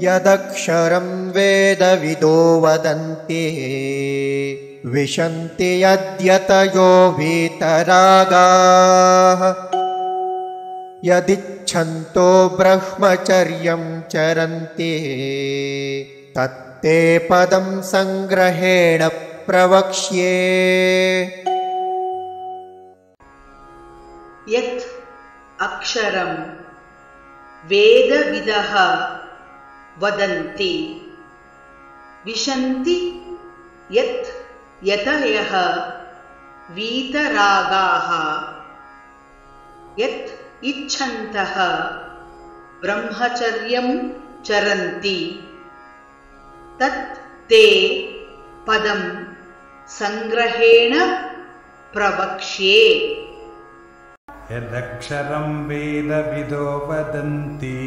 यदक्षरं वेदविदो वदन्ति विशन्ति यद्यतयो वीतरागाः यदिच्छन्तो ब्रह्मचर्यं चरन्ति तत्ते पदं संग्रहेण प्रवक्ष्ये। यत् अक्षरं वेदविदः वदन्ति विशन्ति यत् यतयः वीतरागाः यत् इच्छन्तः ब्रह्मचर्यं चरन्ति तत् ते पदं संग्रहेण प्रवक्ष्ये। यदक्षरं वेदविदो वदन्ति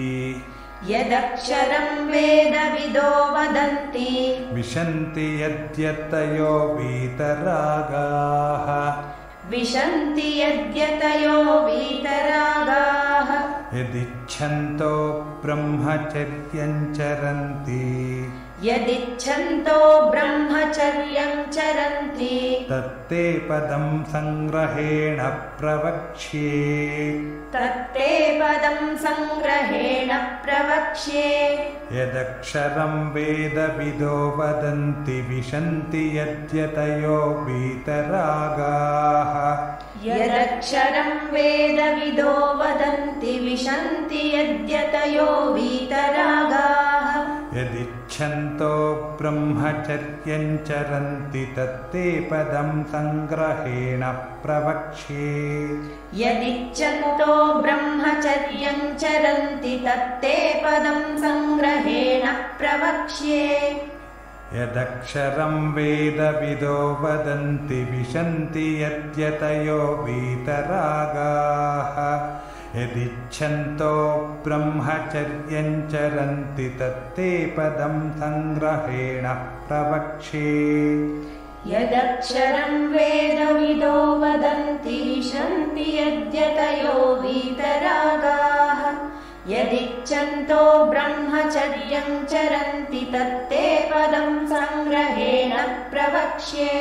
यदक्षरं वेदविदो वदन्ति विशन्ति यद्यतयो वीतरागाः विशन्ति यद्यतयो वीतरागाः यदिच्छन्तो ब्रह्मचर्यं चरन्ति यदिच्छन्तो ब्रह्मचर्यं चरन्ति तत्ते पदं संग्रहेण प्रवक्ष्ये। तत्ते पदं संग्रहेण प्रवक्ष्ये। यदक्षरं वेदविदो वदन्ति विशन्ति यद्यतयो वीतरागाः यदक्षरं वेदविदो वदन्ति विशन्ति यद्यतयो वीतरागाः यदिच्छन्तो ब्रह्मचर्यं चरन्ति तत्ते पदं संग्रहेण प्रवक्ष्ये। यदिच्छन्तो ब्रह्मचर्यं चरन्ति तत्ते पदं संग्रहेण प्रवक्ष्ये। यदक्षरं वेदविदो वदन्ति विशन्ति यद्यतयो वीतरागाः यदिच्छन्तो ब्रह्मचर्यं चरन्ति तत्ते पदं संग्रहेण प्रवक्ष्ये। यदक्षरं वेदविदो वदन्ति विशन्ति यद्यतयो वीतरागाः यदिच्छन्तो ब्रह्मचर्यं चरन्ति तत्ते पदं संग्रहेण प्रवक्ष्ये।